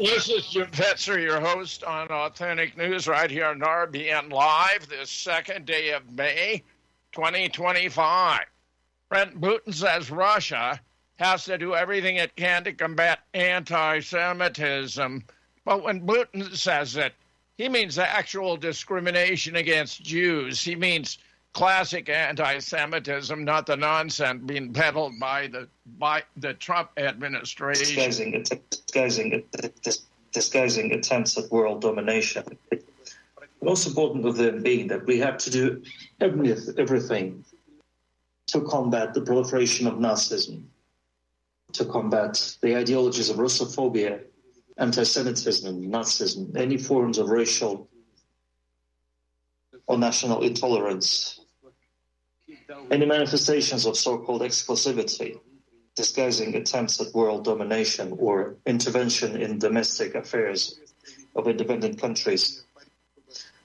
This is Jim Fetzer, your host on Authentic News right here on RBN Live, this second day of May, 2025. Brent Putin says Russia has to do everything it can to combat anti-Semitism. But when Putin says it, he means actual discrimination against Jews. He means classic anti-Semitism, not the nonsense being peddled by the Trump administration. Disguising attempts at world domination. The most important of them being that we have to do everything to combat the proliferation of Nazism, to combat the ideologies of Russophobia, anti-Semitism, Nazism, any forms of racial or national intolerance, any manifestations of so-called exclusivity, disguising attempts at world domination or intervention in domestic affairs of independent countries.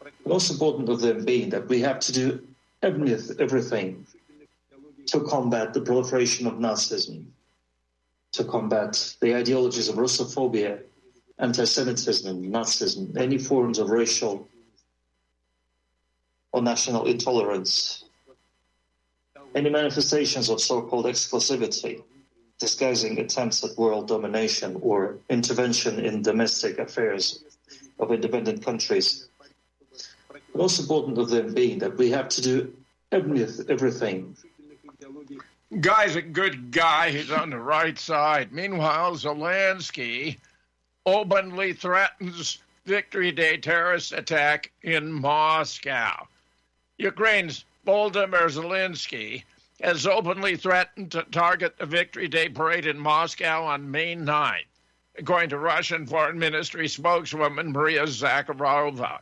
The most important of them being that we have to do everything to combat the proliferation of Nazism, to combat the ideologies of Russophobia, anti-Semitism, Nazism, any forms of racial or national intolerance, any manifestations of so-called exclusivity, disguising attempts at world domination or intervention in domestic affairs of independent countries. The most important of them being that we have to do everything. Guy's a good guy. He's on the right side. Meanwhile, Zelensky openly threatens Victory Day terrorist attack in Moscow. Ukraine's Volodymyr Zelensky has openly threatened to target the Victory Day parade in Moscow on May 9th, according to Russian Foreign Ministry spokeswoman Maria Zakharova.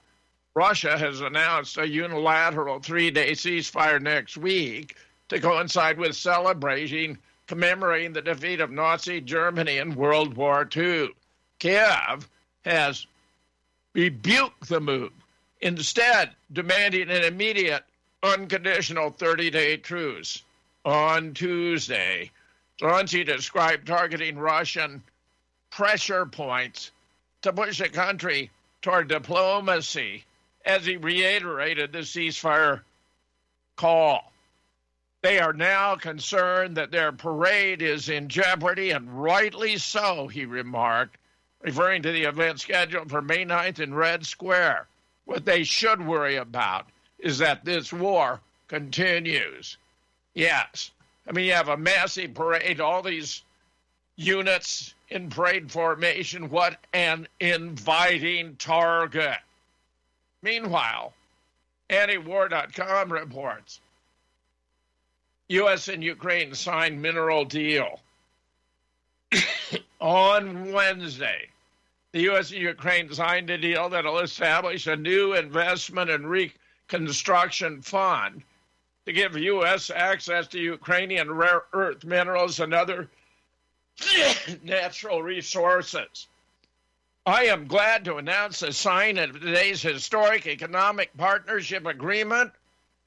Russia has announced a unilateral 3-day ceasefire next week to coincide with commemorating the defeat of Nazi Germany in World War II. Kiev has rebuked the move, instead demanding an immediate unconditional 30-day truce. On Tuesday, Zelensky described targeting Russian pressure points to push the country toward diplomacy as he reiterated the ceasefire call. They are now concerned that their parade is in jeopardy, and rightly so, he remarked, referring to the event scheduled for May 9th in Red Square. What they should worry about is that this war continues. Yes. I mean, you have a massive parade, all these units in parade formation. What an inviting target. Meanwhile, antiwar.com reports U.S. and Ukraine signed mineral deal. On Wednesday, the U.S. and Ukraine signed a deal that will establish a new investment and reconstruction fund to give U.S. access to Ukrainian rare earth minerals and other natural resources. I am glad to announce the signing of today's historic economic partnership agreement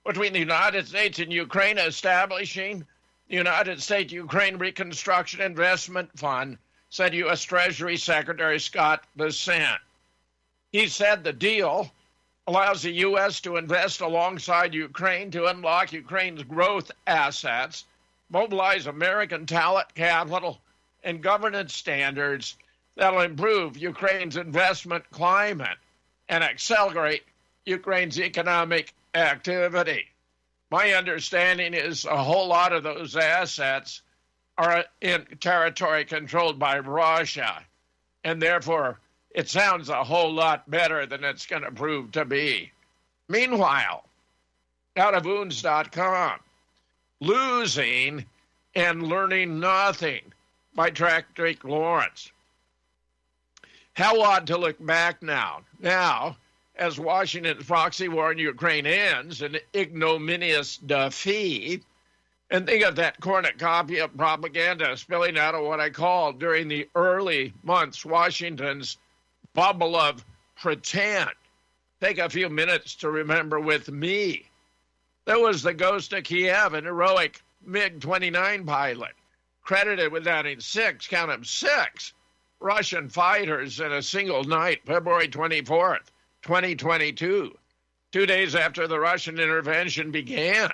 between the United States and Ukraine, establishing the United States-Ukraine Reconstruction Investment Fund, said U.S. Treasury Secretary Scott Bessent. He said the deal allows the U.S. to invest alongside Ukraine to unlock Ukraine's growth assets, mobilize American talent capital, and governance standards that will improve Ukraine's investment climate and accelerate Ukraine's economic activity. My understanding is a whole lot of those assets are in territory controlled by Russia, and therefore it sounds a whole lot better than it's going to prove to be. Meanwhile, out of wounds.com, Losing and Learning Nothing by Patrick Lawrence. How odd to look back now. Now, as Washington's proxy war in Ukraine ends, an ignominious defeat, and think of that cornucopia of propaganda spilling out of what I call, during the early months, Washington's bubble of pretend. Take a few minutes to remember with me. There was the Ghost of Kiev, an heroic MiG-29 pilot, credited with adding 6, count them 6, Russian fighters in a single night, February 24th, 2022, 2 days after the Russian intervention began.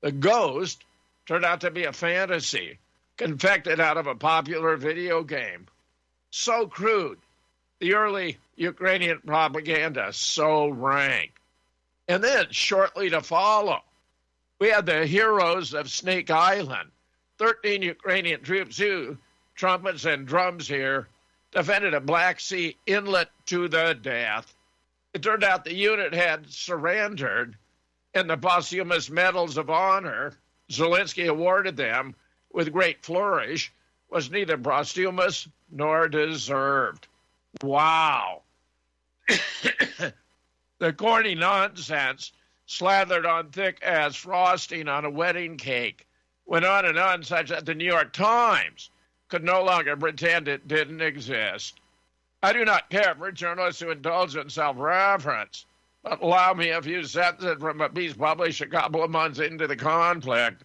The ghost turned out to be a fantasy, confected out of a popular video game. So crude. The early Ukrainian propaganda, so rank. And then, shortly to follow, we had the heroes of Snake Island, 13 Ukrainian troops who, trumpets and drums here, defended a Black Sea inlet to the death. It turned out the unit had surrendered, and the posthumous medals of honor Zelensky awarded them with great flourish was neither posthumous nor deserved. Wow. The corny nonsense slathered on thick as frosting on a wedding cake went on and on, such that the New York Times could no longer pretend it didn't exist. I do not care for journalists who indulge in self-reference, but allow me a few sentences from a piece published a couple of months into the conflict.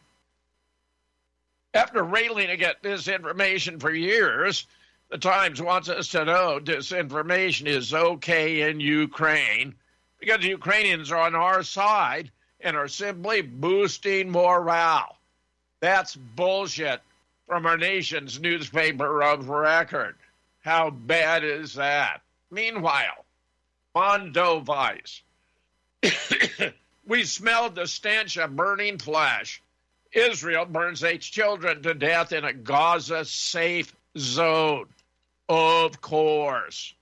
After railing against disinformation for years, the Times wants us to know disinformation is okay in Ukraine because the Ukrainians are on our side and are simply boosting morale. That's bullshit from our nation's newspaper of record. How bad is that? Meanwhile, Mondovice. We smelled the stench of burning flesh. Israel burns its children to death in a Gaza-safe zone. Of course.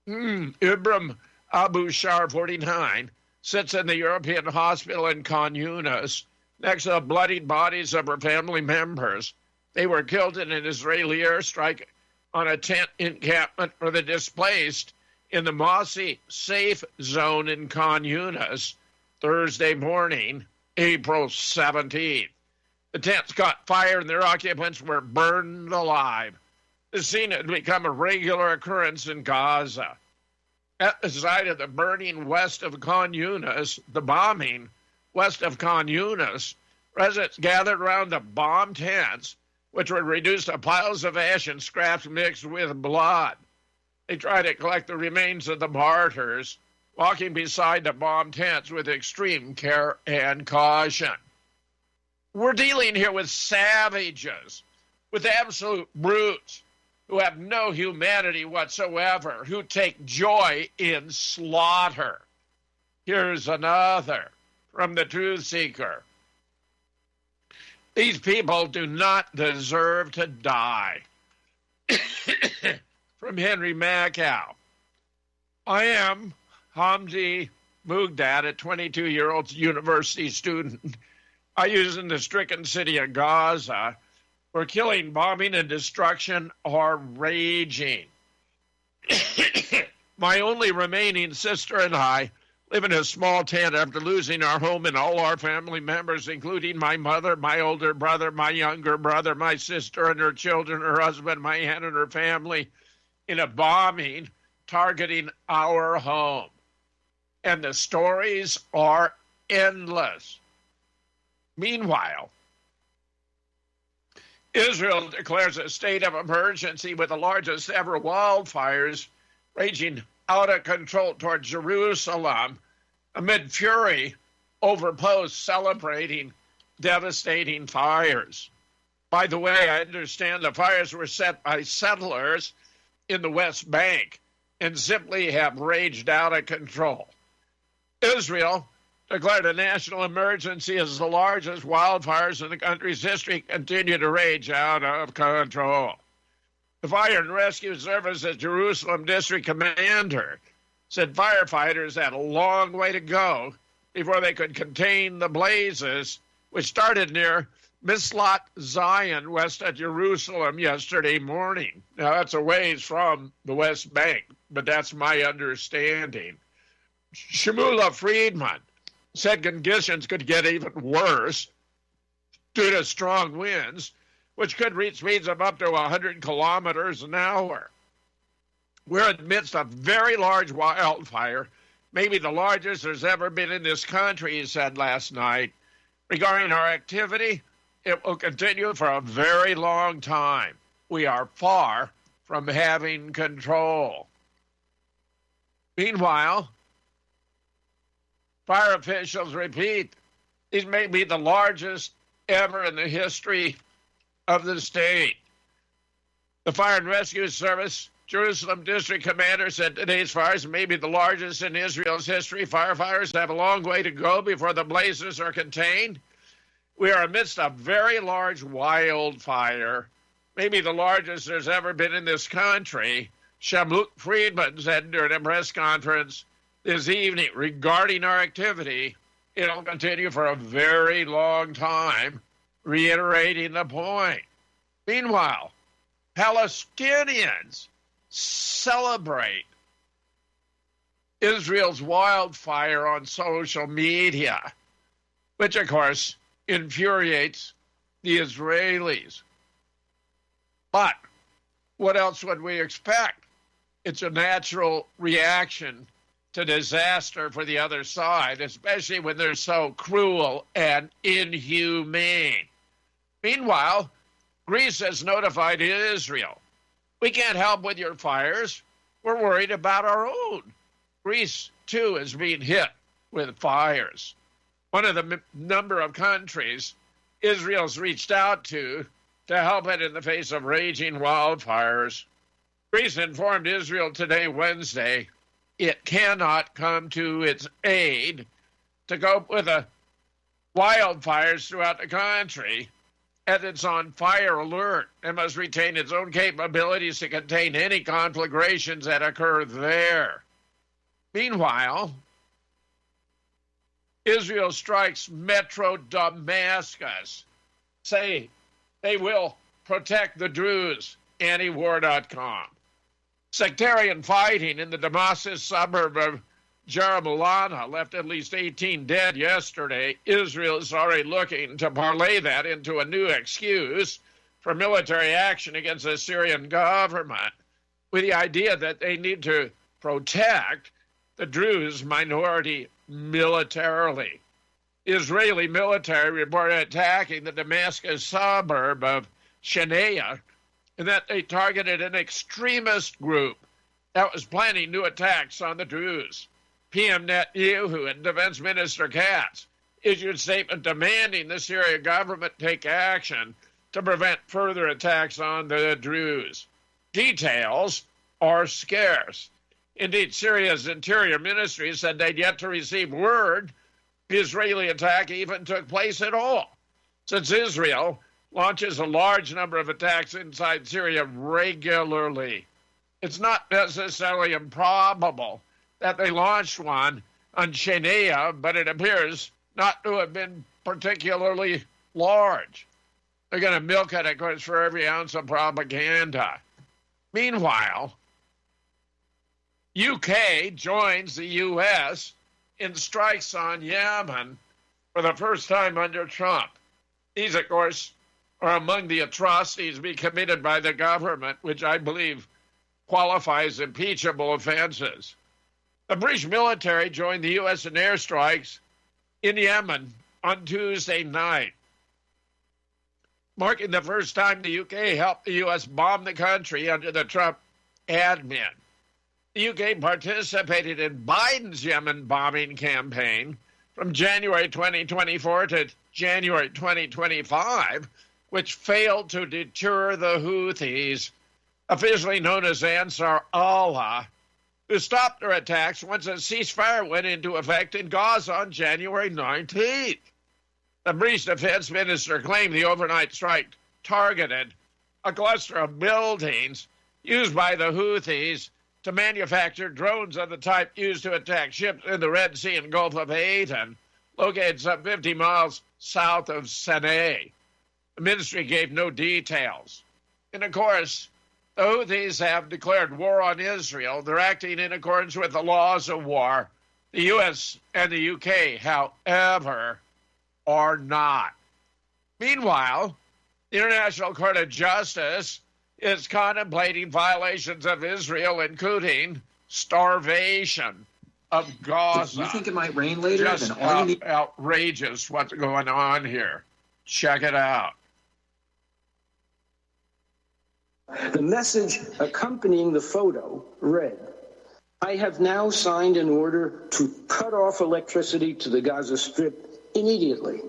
Ibram Abu Shar, 49, sits in the European hospital in Khan Yunis next to the bloodied bodies of her family members. They were killed in an Israeli airstrike on a tent encampment for the displaced in the Mossi safe zone in Khan Yunis Thursday morning, April 17th. The tents caught fire and their occupants were burned alive. The scene had become a regular occurrence in Gaza. At the site of the burning west of Khan Yunis, the bombing west of Khan Yunis, residents gathered around the bomb tents, which were reduced to piles of ash and scraps mixed with blood. They tried to collect the remains of the martyrs, walking beside the bomb tents with extreme care and caution. We're dealing here with savages, with absolute brutes, who have no humanity whatsoever, who take joy in slaughter. Here's another from the Truth Seeker. These people do not deserve to die. From Henry Macau. I am Hamdi Mugdad, a 22-year-old university student. I use in the stricken city of Gaza, where killing, bombing, and destruction are raging. My only remaining sister and I live in a small tent after losing our home and all our family members, including my mother, my older brother, my younger brother, my sister and her children, her husband, my aunt and her family, in a bombing targeting our home. And the stories are endless. Meanwhile, Israel declares a state of emergency with the largest ever wildfires raging out of control toward Jerusalem amid fury over posts celebrating devastating fires. By the way, I understand the fires were set by settlers in the West Bank and simply have raged out of control. Israel declared a national emergency as the largest wildfires in the country's history continue to rage out of control. The Fire and Rescue Service's Jerusalem District Commander said firefighters had a long way to go before they could contain the blazes, which started near Mislat Zion, west of Jerusalem, yesterday morning. Now, that's a ways from the West Bank, but that's my understanding. Shmuley Friedman said conditions could get even worse due to strong winds, which could reach speeds of up to 100 kilometers an hour. We're in the midst of a very large wildfire, maybe the largest there's ever been in this country, he said last night. Regarding our activity, it will continue for a very long time. We are far from having control. Meanwhile, fire officials repeat these may be the largest ever in the history of the state. The Fire and Rescue Service Jerusalem District Commander said today's fires may be the largest in Israel's history. Firefighters have a long way to go before the blazes are contained. We are amidst a very large wildfire, maybe the largest there's ever been in this country. Shamuk Friedman said during a press conference this evening regarding our activity, it'll continue for a very long time, reiterating the point. Meanwhile, Palestinians celebrate Israel's wildfire on social media, which, of course, infuriates the Israelis. But what else would we expect? It's a natural reaction to disaster for the other side, especially when they're so cruel and inhumane. Meanwhile, Greece has notified Israel. We can't help with your fires. We're worried about our own. Greece, too, is being hit with fires. One of the number of countries Israel's reached out to help it in the face of raging wildfires. Greece informed Israel today, Wednesday, it cannot come to its aid to cope with the wildfires throughout the country, as it's on fire alert and must retain its own capabilities to contain any conflagrations that occur there. Meanwhile, Israel strikes Metro Damascus, say they will protect the Druze, antiwar.com. Sectarian fighting in the Damascus suburb of Jarmullana left at least 18 dead yesterday. Israel is already looking to parlay that into a new excuse for military action against the Syrian government, with the idea that they need to protect the Druze minority militarily. Israeli military reported attacking the Damascus suburb of Shanaya, and that they targeted an extremist group that was planning new attacks on the Druze. PM Netanyahu and Defense Minister Katz issued a statement demanding the Syrian government take action to prevent further attacks on the Druze. Details are scarce. Indeed, Syria's Interior Ministry said they'd yet to receive word the Israeli attack even took place at all, since Israel launches a large number of attacks inside Syria regularly. It's not necessarily improbable that they launched one on Shanaya, but it appears not to have been particularly large. They're going to milk it, of course, for every ounce of propaganda. Meanwhile, UK joins the U.S. in strikes on Yemen for the first time under Trump. These, of course, are among the atrocities being committed by the government, which I believe qualifies impeachable offenses. The British military joined the U.S. in airstrikes in Yemen on Tuesday night, marking the first time the UK helped the U.S. bomb the country under the Trump admin. The UK participated in Biden's Yemen bombing campaign from January 2024 to January 2025, which failed to deter the Houthis, officially known as Ansar Allah, who stopped their attacks once a ceasefire went into effect in Gaza on January 19th. The British defense minister claimed the overnight strike targeted a cluster of buildings used by the Houthis to manufacture drones of the type used to attack ships in the Red Sea and Gulf of Aden, located some 50 miles south of Sana'a. The ministry gave no details. And of course, the Houthis have declared war on Israel. They're acting in accordance with the laws of war. The U.S. and the UK, however, are not. Meanwhile, the International Court of Justice is contemplating violations of Israel, including starvation of Gaza. Do you think it might rain later? Just Then all you need- outrageous what's going on here. Check it out. The message accompanying the photo read, "I have now signed an order to cut off electricity to the Gaza Strip immediately.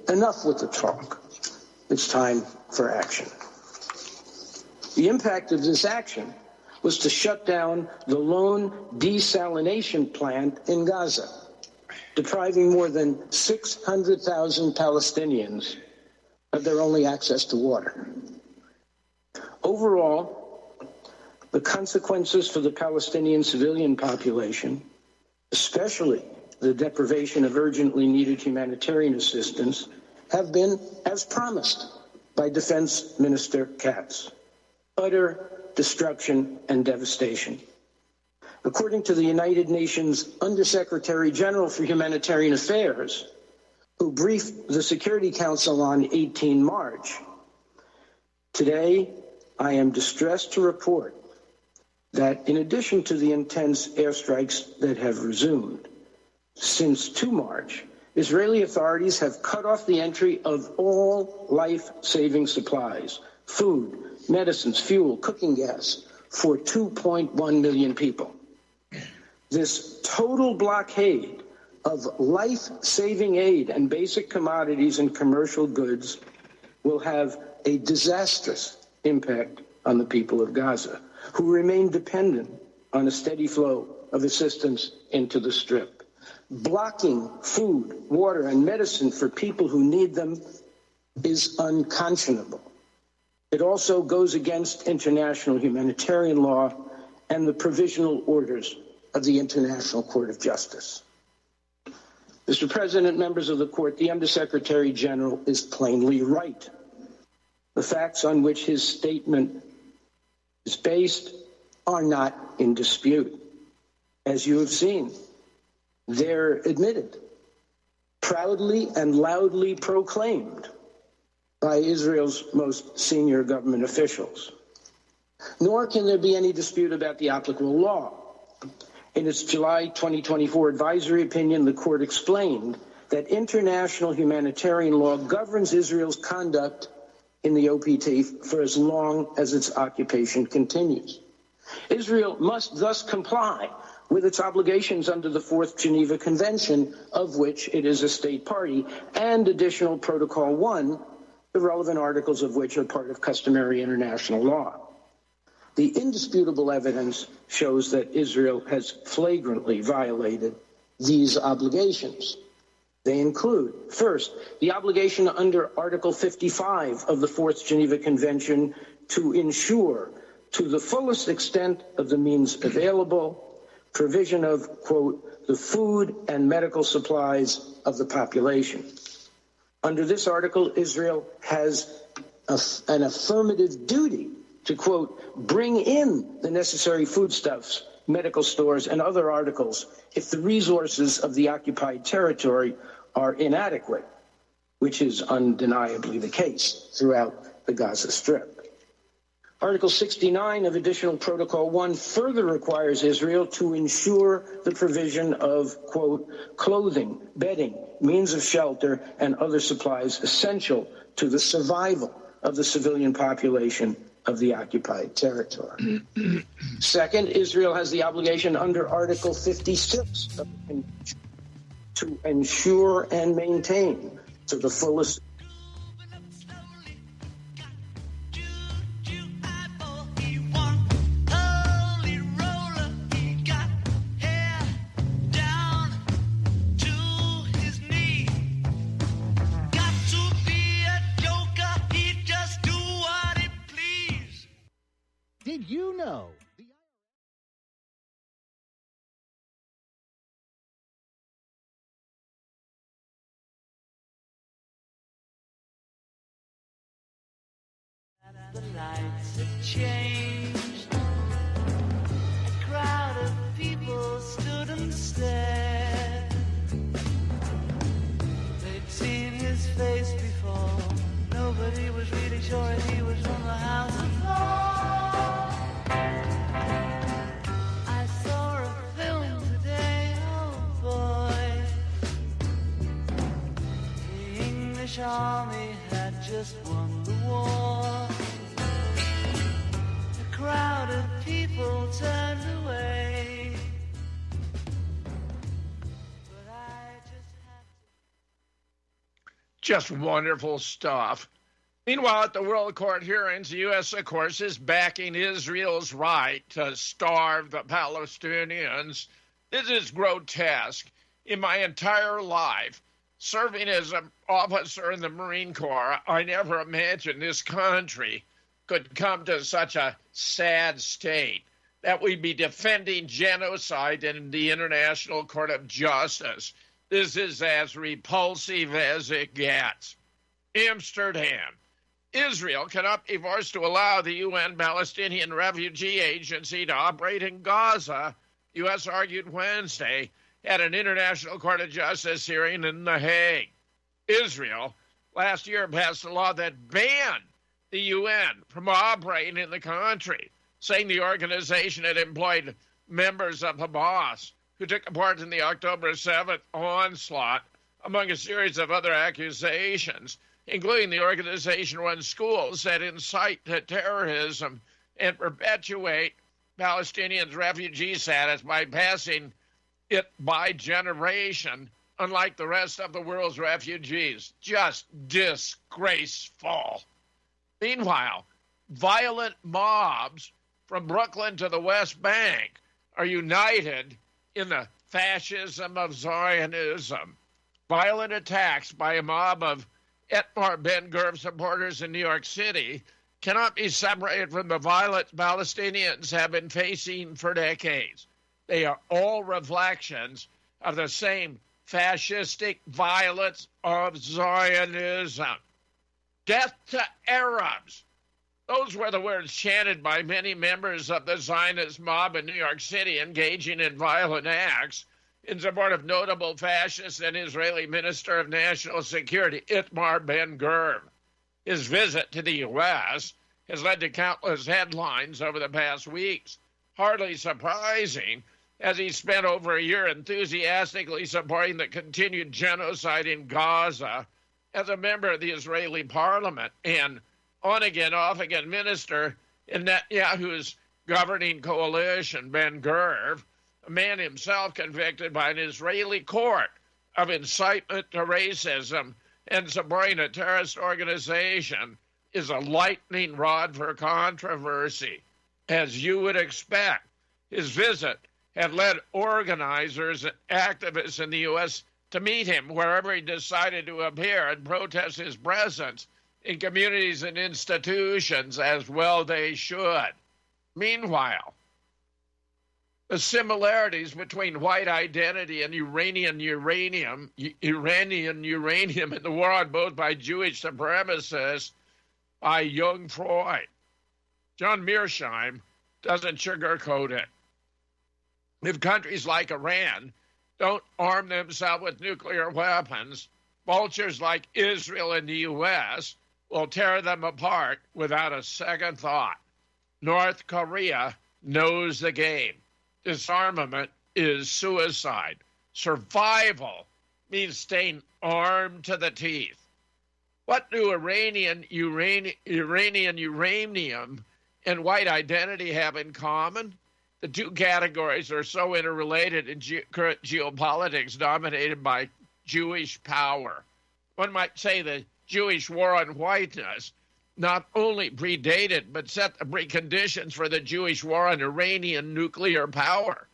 Enough with the talk. It's time for action." The impact of this action was to shut down the lone desalination plant in Gaza, depriving more than 600,000 Palestinians of their only access to water. Overall, the consequences for the Palestinian civilian population, especially the deprivation of urgently needed humanitarian assistance, have been as promised by Defense Minister Katz: utter destruction and devastation. According to the United Nations Undersecretary General for Humanitarian Affairs, who briefed the Security Council on 18 March, today I am distressed to report that in addition to the intense airstrikes that have resumed, since 2 March, Israeli authorities have cut off the entry of all life-saving supplies, food, medicines, fuel, cooking gas, for 2.1 million people. This total blockade of life-saving aid and basic commodities and commercial goods will have a disastrous impact on the people of Gaza, who remain dependent on a steady flow of assistance into the Strip. Blocking food, water, and medicine for people who need them is unconscionable. It also goes against international humanitarian law and the provisional orders of the International Court of Justice. Mr. President, members of the Court, the Undersecretary General is plainly right. The facts on which his statement is based are not in dispute. As you have seen, they're admitted, proudly and loudly proclaimed by Israel's most senior government officials. Nor can there be any dispute about the applicable law. In its July 2024 advisory opinion, the Court explained that international humanitarian law governs Israel's conduct in the OPT for as long as its occupation continues. Israel must thus comply with its obligations under the Fourth Geneva Convention, of which it is a state party, and Additional Protocol 1, the relevant articles of which are part of customary international law. The indisputable evidence shows that Israel has flagrantly violated these obligations. They include, first, the obligation under Article 55 of the Fourth Geneva Convention to ensure, to the fullest extent of the means available, provision of, quote, the food and medical supplies of the population. Under this article, Israel has an affirmative duty to, quote, bring in the necessary foodstuffs, medical stores, and other articles if the resources of the occupied territory are inadequate, which is undeniably the case throughout the Gaza Strip. Article 69 of Additional Protocol 1 further requires Israel to ensure the provision of, quote, clothing, bedding, means of shelter, and other supplies essential to the survival of the civilian population of the occupied territory. Second, Israel has the obligation under Article 56 of the Convention to ensure and maintain to the fullest Did you know? The lights have changed. A crowd of people stood and stared. They'd seen his face before. Nobody was really sure if he was from the House of Lords. I saw a film today, oh boy. The English army had just won the war. crowd of people turned away. But I just had to. Just wonderful stuff. Meanwhile, at the World Court hearings, the U.S., of course, is backing Israel's right to starve the Palestinians. This is grotesque. In my entire life, serving as an officer in the Marine Corps, I never imagined this country could come to such a sad state that we'd be defending genocide in the International Court of Justice. This is as repulsive as it gets. Amsterdam. Israel cannot be forced to allow the UN Palestinian Refugee Agency to operate in Gaza, the U.S. argued Wednesday at an International Court of Justice hearing in The Hague. Israel last year passed a law that banned the UN from operating in the country, saying the organization had employed members of Hamas who took part in the October 7th onslaught, among a series of other accusations, including the organization runs schools that incite to terrorism and perpetuate Palestinians' refugee status by passing it by generation, unlike the rest of the world's refugees. Just disgraceful. Meanwhile, violent mobs from Brooklyn to the West Bank are united in the fascism of Zionism. Violent attacks by a mob of Itamar Ben-Gvir supporters in New York City cannot be separated from the violence Palestinians have been facing for decades. They are all reflections of the same fascistic violence of Zionism. Death to Arabs. Those were the words chanted by many members of the Zionist mob in New York City engaging in violent acts in support of notable fascist and Israeli Minister of National Security, Itamar Ben-Gvir. His visit to the U.S. has led to countless headlines over the past weeks. Hardly surprising, as he spent over a year enthusiastically supporting the continued genocide in Gaza as a member of the Israeli parliament and on-again, off-again minister in Netanyahu's governing coalition. Ben-Gvir, a man himself convicted by an Israeli court of incitement to racism and supporting a terrorist organization, is a lightning rod for controversy. As you would expect, his visit had led organizers and activists in the U.S. to meet him wherever he decided to appear and protest his presence in communities and institutions, as well they should. Meanwhile, the similarities between white identity and Iranian uranium in the war on both by Jewish supremacists by young Freud. John Mearsheimer doesn't sugarcoat it. If countries like Iran don't arm themselves with nuclear weapons, vultures like Israel and the U.S. will tear them apart without a second thought. North Korea knows the game. Disarmament is suicide. Survival means staying armed to the teeth. What do Iranian uranium and white identity have in common? The two categories are so interrelated in current geopolitics dominated by Jewish power. One might say the Jewish war on whiteness not only predated but set the preconditions for the Jewish war on Iranian nuclear power.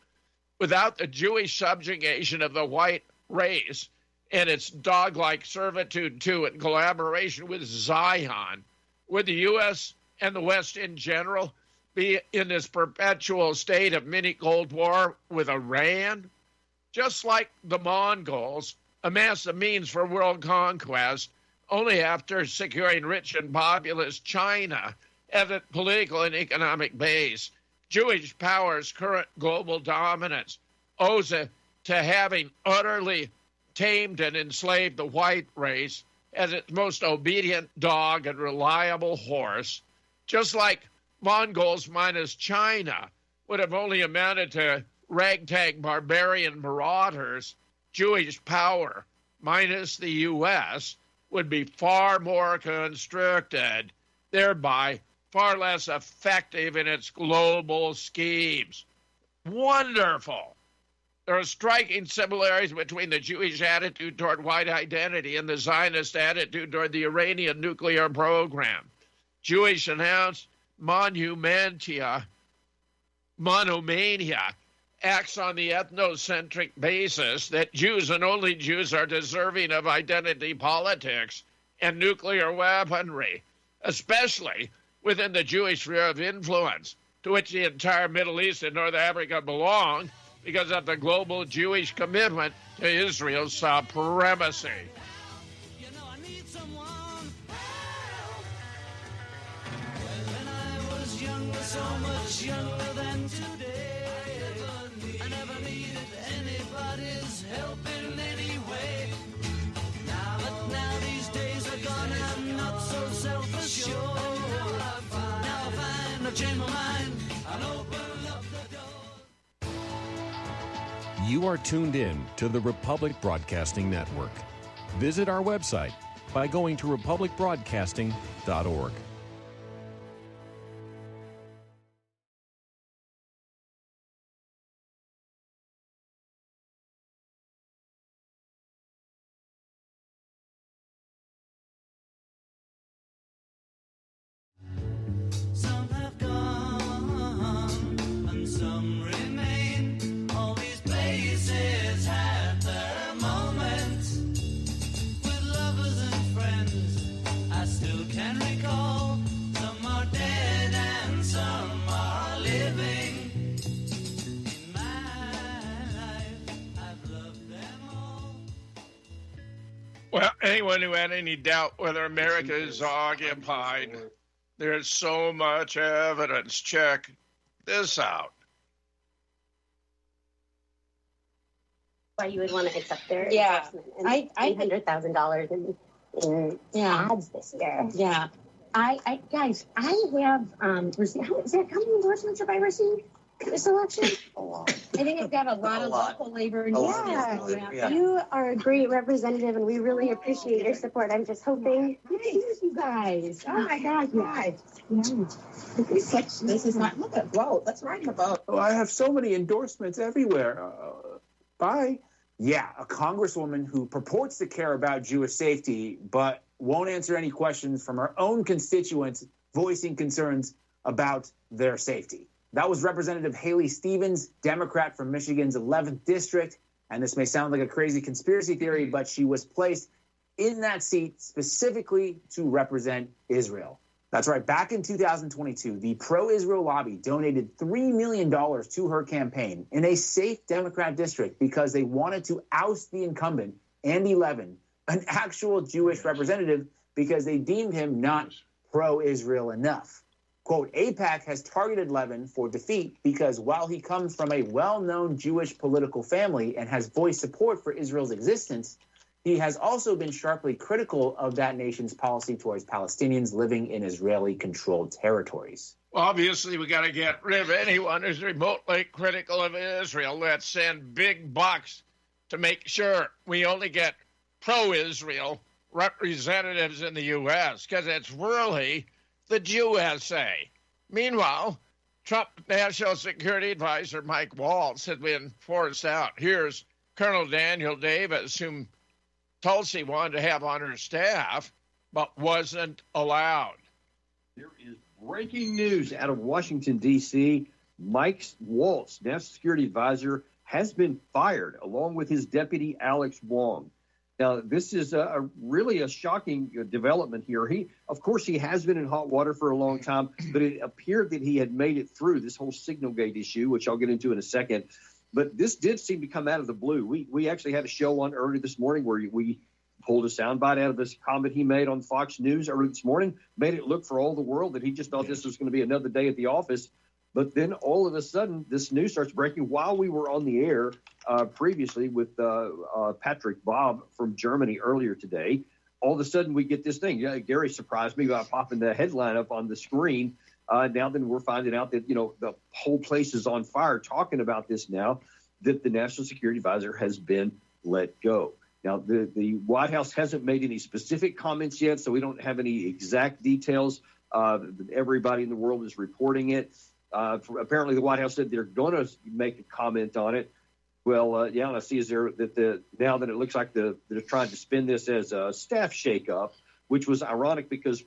Without the Jewish subjugation of the white race and its dog-like servitude to and collaboration with Zion, would the U.S. and the West in general be in this perpetual state of mini-Cold War with Iran? Just like the Mongols amassed the means for world conquest only after securing rich and populous China as its political and economic base, Jewish power's current global dominance owes it to having utterly tamed and enslaved the white race as its most obedient dog and reliable horse, just like Mongols minus China would have only amounted to ragtag barbarian marauders. Jewish power minus the U.S. would be far more constricted, thereby far less effective in its global schemes. Wonderful. There are striking similarities between the Jewish attitude toward white identity and the Zionist attitude toward the Iranian nuclear program. Jewish announced monomania acts on the ethnocentric basis that Jews and only Jews are deserving of identity politics and nuclear weaponry, especially within the Jewish sphere of influence, to which the entire Middle East and North Africa belong because of the global Jewish commitment to Israel's supremacy. You know, I need someone help. When I was younger, so much younger than today, I never needed anybody's help in any way. But now these days are gone and I'm not so self-assured. Now I find I've changed my mind. I'll open up the door. You are tuned in to the Republic Broadcasting Network. Visit our website by going to republicbroadcasting.org. Some have gone and some remain. All these places had their moments with lovers and friends. I still can recall. Some are dead and some are living. In my life, I've loved them all. Well, anyone who had any doubt whether America is occupied, there's so much evidence. Check this out. Why you would want to accept their Yeah. endorsement and I $800,000 in Yeah. ads this year. Yeah. Guys, I have received. How many endorsements have I received this election? A lot. I think it's got a lot of lot. local labor and Yeah. You are a great representative, and we really appreciate your support. I'm just hoping. Here's you guys. Oh my God, guys. This is not. Look at vote. Let's write a vote. Oh, I have so many endorsements everywhere. Bye. Yeah, a congresswoman who purports to care about Jewish safety, but won't answer any questions from her own constituents voicing concerns about their safety. That was Representative Haley Stevens, Democrat from Michigan's 11th district. And this may sound like a crazy conspiracy theory, but she was placed in that seat specifically to represent Israel. That's right. Back in 2022, the pro-Israel lobby donated $3 million to her campaign in a safe Democrat district because they wanted to oust the incumbent, Andy Levin, an actual Jewish representative, because they deemed him not pro-Israel enough. Quote, AIPAC has targeted Levin for defeat because while he comes from a well-known Jewish political family and has voiced support for Israel's existence, he has also been sharply critical of that nation's policy towards Palestinians living in Israeli-controlled territories. Well, obviously, we got to get rid of anyone who's remotely critical of Israel. Let's send big bucks to make sure we only get pro-Israel representatives in the U.S., because it's really the USA. Meanwhile, Trump National Security Advisor Mike Waltz has been forced out. Here's Colonel Daniel Davis, whom Tulsi wanted to have on her staff, but wasn't allowed. There is breaking news out of Washington, D.C. Mike Waltz, National Security Advisor, has been fired, along with his deputy, Alex Wong. Now, this is really a shocking development here. Of course, he has been in hot water for a long time, but it appeared that he had made it through this whole Signalgate issue, which I'll get into in a second. But this did seem to come out of the blue. We actually had a show on early this morning where we pulled a soundbite out of this comment he made on Fox News early this morning, made it look for all the world that he just thought this was going to be another day at the office. But then all of a sudden, this news starts breaking while we were on the air previously with Patrick Bob from Germany earlier today. All of a sudden, we get this thing. Gary surprised me by popping the headline up on the screen. Now then we're finding out that, the whole place is on fire talking about this now, that the National Security Advisor has been let go. Now, the White House hasn't made any specific comments yet, so we don't have any exact details. Everybody in the world is reporting it. Apparently, the White House said they're going to make a comment on it. Well, and I see now that it looks like they're trying to spin this as a staff shakeup, which was ironic because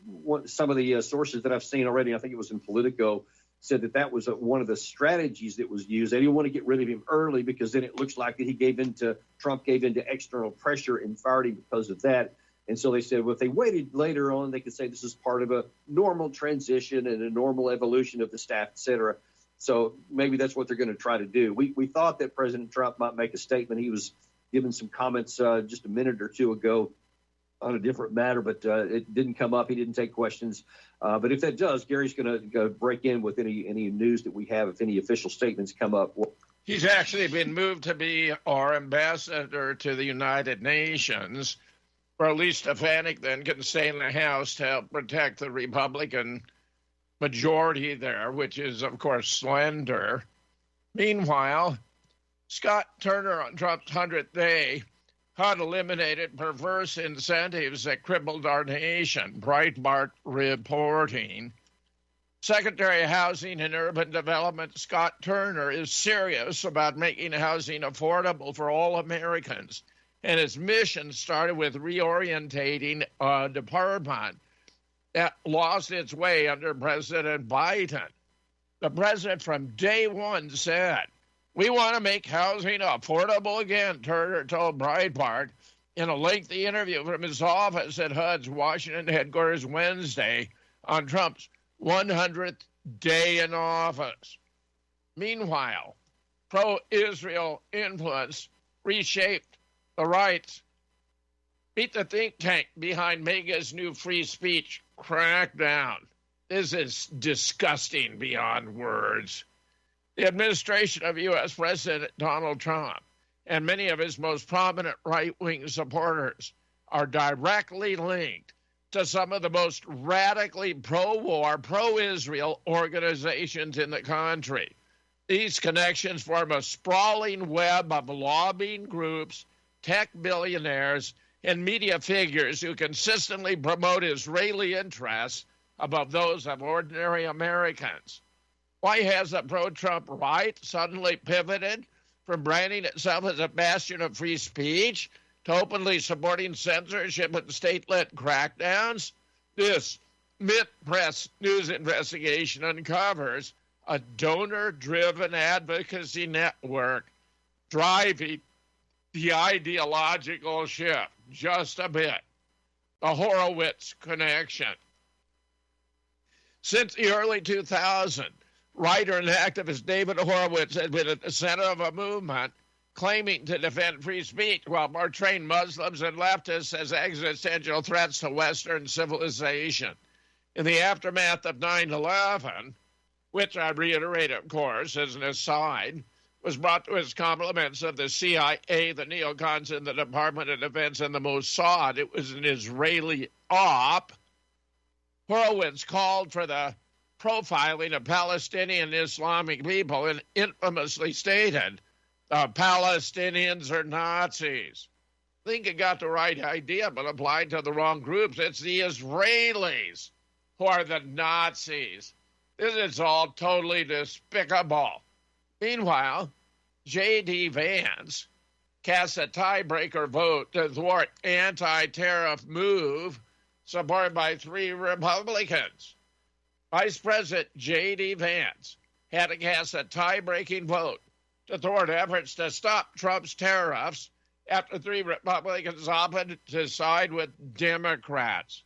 some of the sources that I've seen already, I think it was in Politico, said that was one of the strategies that was used. They didn't want to get rid of him early because then it looks like that Trump gave into external pressure and fired him because of that. And so they said, well, if they waited later on, they could say this is part of a normal transition and a normal evolution of the staff, et cetera. So maybe that's what they're going to try to do. We thought that President Trump might make a statement. He was giving some comments just a minute or two ago on a different matter, but it didn't come up. He didn't take questions. But if that does, Gary's going to break in with any news that we have, if any official statements come up. He's actually been moved to be our ambassador to the United Nations, or at least Stefanik then can stay in the House to help protect the Republican majority there, which is, of course, slender. Meanwhile, Scott Turner on Trump's 100th day had eliminated perverse incentives that crippled our nation, Breitbart reporting. Secretary of Housing and Urban Development Scott Turner is serious about making housing affordable for all Americans, and his mission started with reorientating a department that lost its way under President Biden. The president from day one said, "We want to make housing affordable again," Turner told Breitbart in a lengthy interview from his office at HUD's Washington headquarters Wednesday on Trump's 100th day in office. Meanwhile, pro-Israel influence reshaped the rights. Meet the think tank behind MAGA's new free speech crackdown. This is disgusting beyond words. The administration of U.S. President Donald Trump and many of his most prominent right-wing supporters are directly linked to some of the most radically pro-war, pro-Israel organizations in the country. These connections form a sprawling web of lobbying groups, tech billionaires, and media figures who consistently promote Israeli interests above those of ordinary Americans. Why has the pro-Trump right suddenly pivoted from branding itself as a bastion of free speech to openly supporting censorship and state-led crackdowns? This mid-press news investigation uncovers a donor-driven advocacy network driving the ideological shift just a bit. The Horowitz connection. Since the early 2000s, writer and activist David Horowitz has been at the center of a movement claiming to defend free speech while portraying Muslims and leftists as existential threats to Western civilization. In the aftermath of 9/11, which I reiterate, of course, as an aside, was brought to his compliments of the CIA, the neocons in the Department of Defense, and the Mossad. It was an Israeli op. Horowitz called for the profiling of Palestinian Islamic people and infamously stated, "The Palestinians are Nazis." I think he got the right idea, but applied to the wrong groups. It's the Israelis who are the Nazis. This is all totally despicable. Meanwhile, J.D. Vance casts a tiebreaker vote to thwart anti-tariff move supported by 3 Republicans. Vice President J.D. Vance had to cast a tie-breaking vote to thwart efforts to stop Trump's tariffs after 3 Republicans opted to side with Democrats.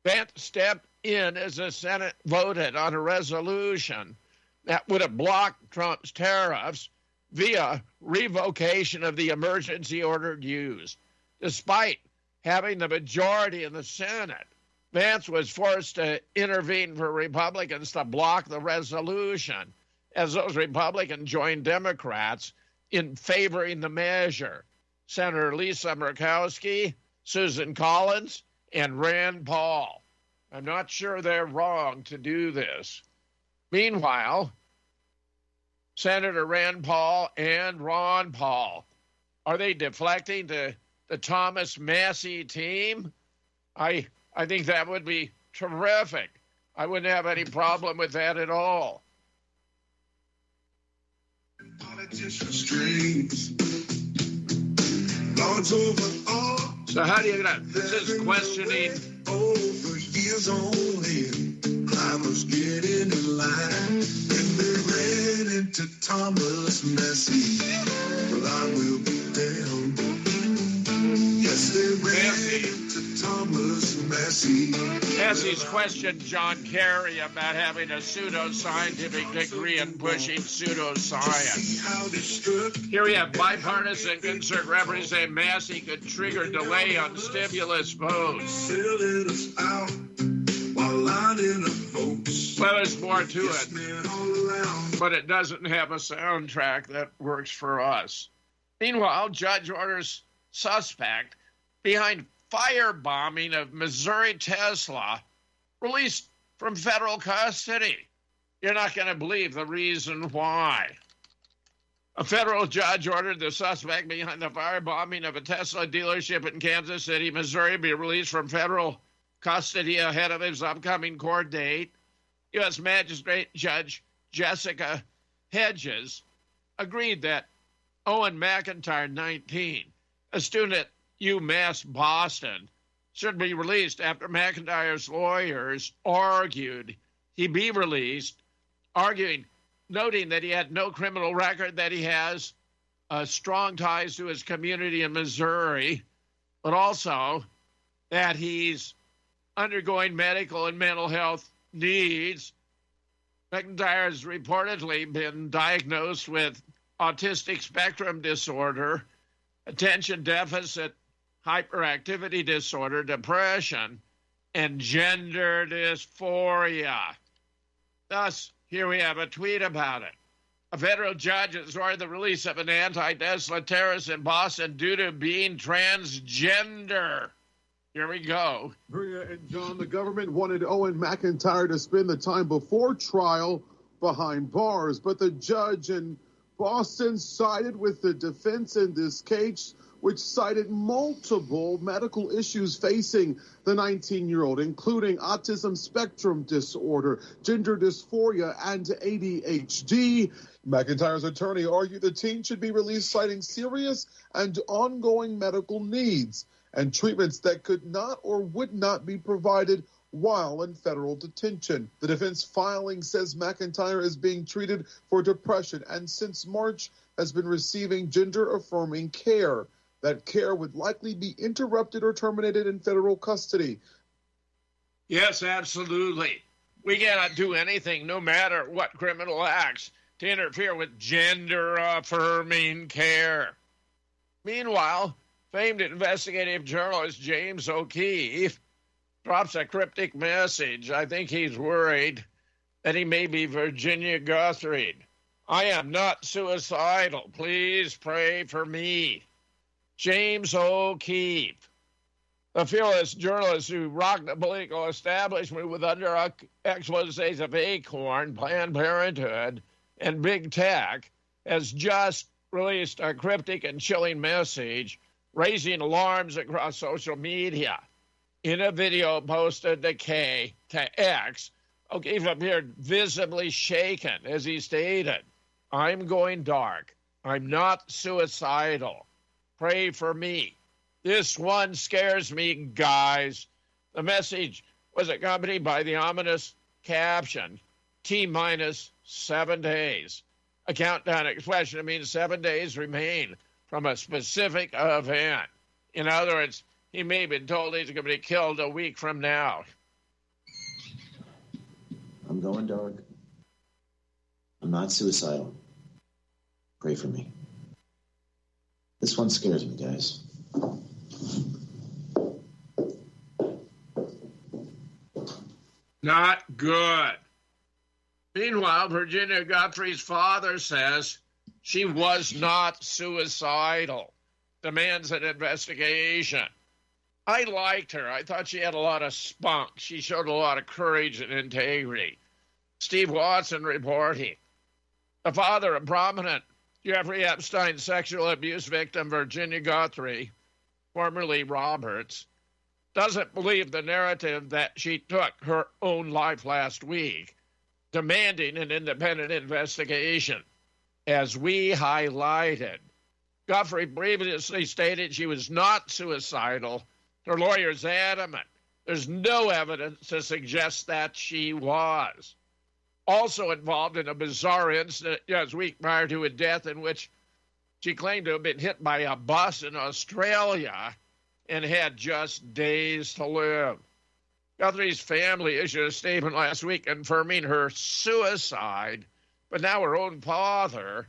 Vance stepped in as the Senate voted on a resolution that would have blocked Trump's tariffs via revocation of the emergency order used. Despite having the majority in the Senate, Vance was forced to intervene for Republicans to block the resolution, as those Republicans joined Democrats in favoring the measure. Senator Lisa Murkowski, Susan Collins, and Rand Paul. I'm not sure they're wrong to do this. Meanwhile, Senator Rand Paul and Ron Paul, are they deflecting to the Thomas Massie team? I think that would be terrific. I wouldn't have any problem with that at all. So how do you get out? This is questioning. Over years only, climbers get into line, and they ran into Thomas Massey. Well, I will be damned. Yes, they ran into Thomas Massey. Massey's questioned John Kerry about having a pseudoscientific degree and pushing pseudoscience. Here we have bipartisan concern representing Massey could trigger delay on stimulus votes. Well, there's more to it, but it doesn't have a soundtrack that works for us. Meanwhile, judge orders suspect behind firebombing of Missouri Tesla released from federal custody. You're not going to believe the reason why. A federal judge ordered the suspect behind the firebombing of a Tesla dealership in Kansas City, Missouri, be released from federal custody ahead of his upcoming court date. U.S. Magistrate Judge Jessica Hedges agreed that Owen McIntyre, 19, a student at UMass Boston, should be released after McIntyre's lawyers argued he be released, noting that he had no criminal record, that he has strong ties to his community in Missouri, but also that he's undergoing medical and mental health needs. McIntyre has reportedly been diagnosed with autistic spectrum disorder, attention deficit hyperactivity disorder, depression, and gender dysphoria. Thus, here we have a tweet about it. A federal judge has ordered the release of an anti-Tesla terrorist in Boston due to being transgender. Here we go. Maria and John, the government wanted Owen McIntyre to spend the time before trial behind bars, but the judge in Boston sided with the defense in this case, which cited multiple medical issues facing the 19-year-old, including autism spectrum disorder, gender dysphoria, and ADHD. McIntyre's attorney argued the teen should be released, citing serious and ongoing medical needs and treatments that could not or would not be provided while in federal detention. The defense filing says McIntyre is being treated for depression and since March has been receiving gender-affirming care. That care would likely be interrupted or terminated in federal custody. Yes, absolutely. We cannot do anything, no matter what criminal acts, to interfere with gender-affirming care. Meanwhile, famed investigative journalist James O'Keefe drops a cryptic message. I think he's worried that he may be Virginia Guthrie. I am not suicidal. Please pray for me. James O'Keefe, the fearless journalist who rocked the political establishment with under exposés of Acorn, Planned Parenthood, and Big Tech, has just released a cryptic and chilling message, raising alarms across social media. In a video posted to X, O'Keefe appeared visibly shaken as he stated, "I'm going dark. I'm not suicidal. Pray for me. This one scares me, guys." The message was accompanied by the ominous caption, T-minus 7 days. A countdown expression that means 7 days remain from a specific event. In other words, he may have been told he's going to be killed a week from now. I'm going dark. I'm not suicidal. Pray for me. This one scares me, guys. Not good. Meanwhile, Virginia Guthrie's father says she was not suicidal, demands an investigation. I liked her. I thought she had a lot of spunk. She showed a lot of courage and integrity. Steve Watson reporting. The father of prominent Jeffrey Epstein sexual abuse victim Virginia Guthrie, formerly Roberts, doesn't believe the narrative that she took her own life last week, demanding an independent investigation. As we highlighted, Guthrie previously stated she was not suicidal. Her lawyer's adamant. There's no evidence to suggest that she was. Also involved in a bizarre incident just a week prior to a death in which she claimed to have been hit by a bus in Australia and had just days to live. Guthrie's family issued a statement last week confirming her suicide, but now her own father,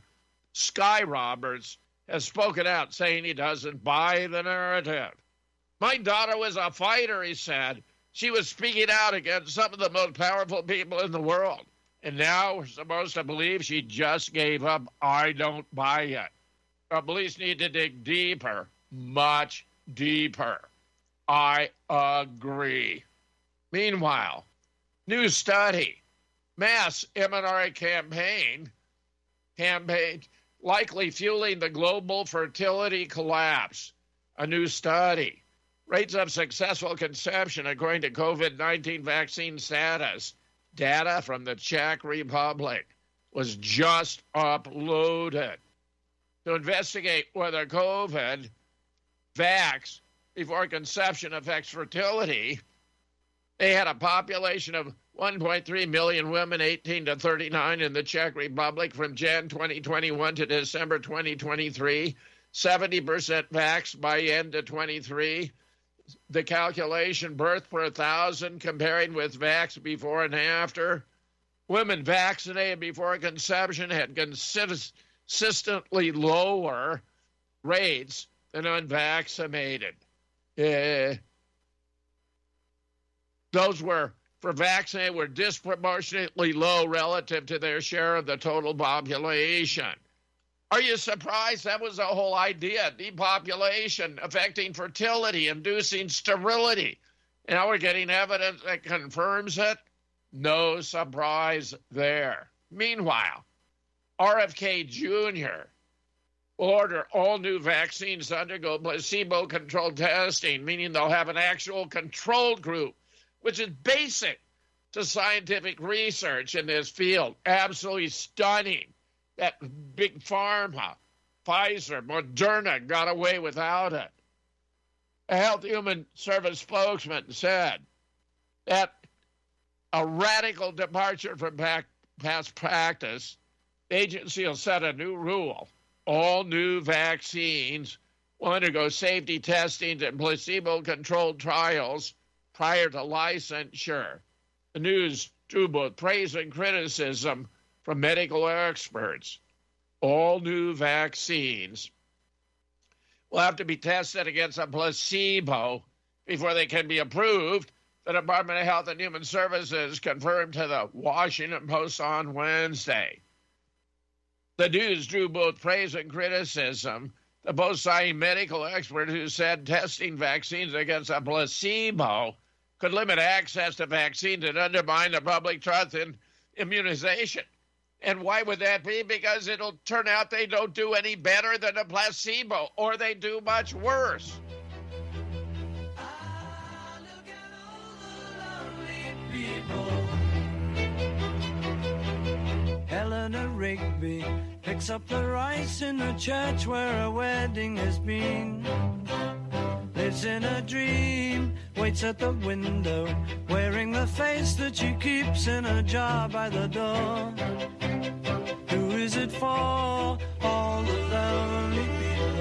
Sky Roberts, has spoken out saying he doesn't buy the narrative. My daughter was a fighter, he said. She was speaking out against some of the most powerful people in the world. And now we're supposed to believe she just gave up. I don't buy it. The police need to dig deeper, much deeper. I agree. Meanwhile, new study, mass mRNA campaign likely fueling the global fertility collapse. A new study. Rates of successful conception according to COVID-19 vaccine status. Data from the Czech Republic was just uploaded to investigate whether COVID vax before conception affects fertility. They had a population of 1.3 million women 18 to 39 in the Czech Republic from Jan 2021 to December 2023, 70% vaxxed by end of 23. The calculation, birth per 1,000, comparing with vax before and after. Women vaccinated before conception had consistently lower rates than unvaccinated. Those for vaccinated were disproportionately low relative to their share of the total population. Are you surprised? That was the whole idea. Depopulation affecting fertility, inducing sterility. And now we're getting evidence that confirms it. No surprise there. Meanwhile, RFK Jr. will order all new vaccines to undergo placebo-controlled testing, meaning they'll have an actual control group, which is basic to scientific research in this field. Absolutely stunning that big pharma, Pfizer, Moderna got away without it. A Health Human Service spokesman said that a radical departure from past practice, the agency will set a new rule. All new vaccines will undergo safety testing and placebo-controlled trials prior to licensure. The news drew both praise and criticism from medical experts. All new vaccines will have to be tested against a placebo before they can be approved, the Department of Health and Human Services confirmed to the Washington Post on Wednesday. The news drew both praise and criticism. The Post cited medical experts who said testing vaccines against a placebo could limit access to vaccines and undermine the public trust in immunization. And why would that be? Because it'll turn out they don't do any better than a placebo, or they do much worse. Eleanor Rigby picks up the rice in the church where a wedding has been. Lives in a dream, waits at the window, wearing the face that she keeps in a jar by the door. Who is it for? All the lonely people.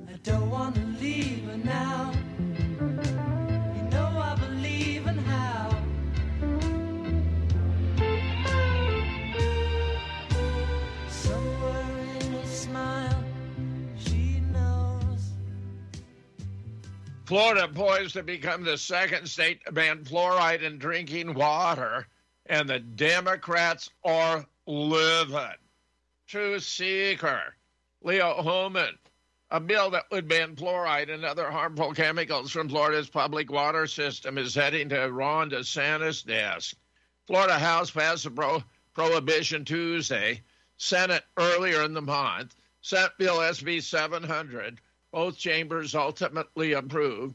I don't want to leave her now. You know I believe in how. Somewhere in a smile, she knows. Florida poised to become the second state to ban fluoride in drinking water, and the Democrats are livid. Truth Seeker, Leo Hohmann, A bill that would ban fluoride and other harmful chemicals from Florida's public water system is heading to Ron DeSantis' desk. Florida House passed a prohibition Tuesday, Senate earlier in the month. Senate Bill SB 700, both chambers ultimately approved.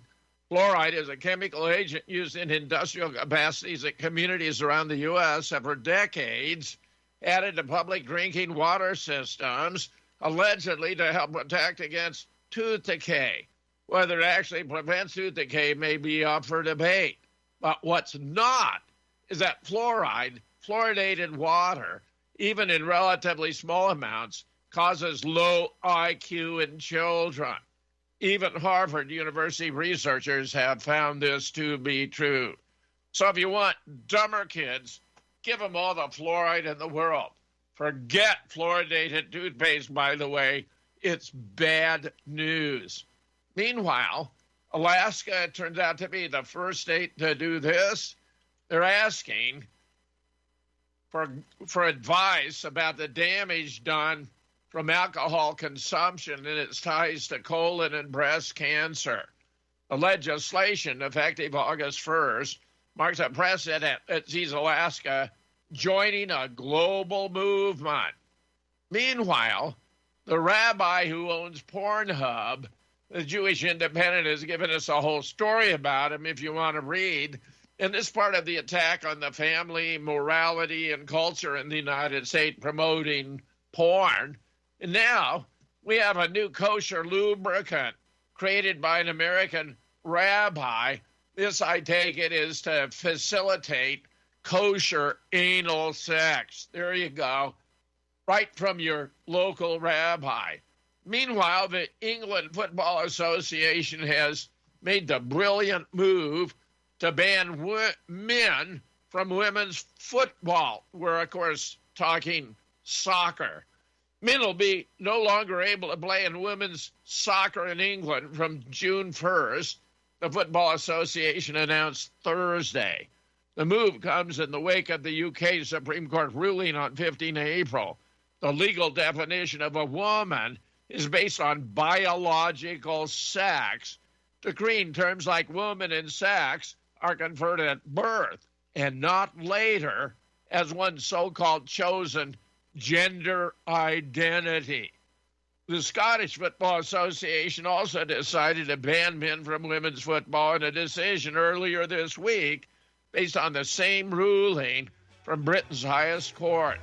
Fluoride is a chemical agent used in industrial capacities at communities around the U.S. have for decades added to public drinking water systems, allegedly to help protect against tooth decay. Whether it actually prevents tooth decay may be up for debate. But what's not is that fluoride, fluoridated water, even in relatively small amounts, causes low IQ in children. Even Harvard University researchers have found this to be true. So if you want dumber kids, give them all the fluoride in the world. Forget fluoridated toothpaste, by the way. It's bad news. Meanwhile, Alaska turns out to be the first state to do this. They're asking for advice about the damage done from alcohol consumption and its ties to colon and breast cancer. The legislation, effective August 1st, marks a precedent that sees Alaska joining a global movement. Meanwhile, the rabbi who owns Pornhub, the Jewish Independent, has given us a whole story about him if you want to read. And this part of the attack on the family, morality, and culture in the United States promoting porn. And now we have a new kosher lubricant created by an American rabbi. This, I take it, is to facilitate kosher anal sex. There you go. Right from your local rabbi. Meanwhile, the England Football Association has made the brilliant move to ban men from women's football. We're, of course, talking soccer. Men will be no longer able to play in women's soccer in England from June 1st, the Football Association announced Thursday. The move comes in the wake of the UK Supreme Court ruling on 15 April. The legal definition of a woman is based on biological sex, decreeing terms like woman and sex are conferred at birth and not later as one's so-called chosen gender identity. The Scottish Football Association also decided to ban men from women's football in a decision earlier this week based on the same ruling from Britain's highest court.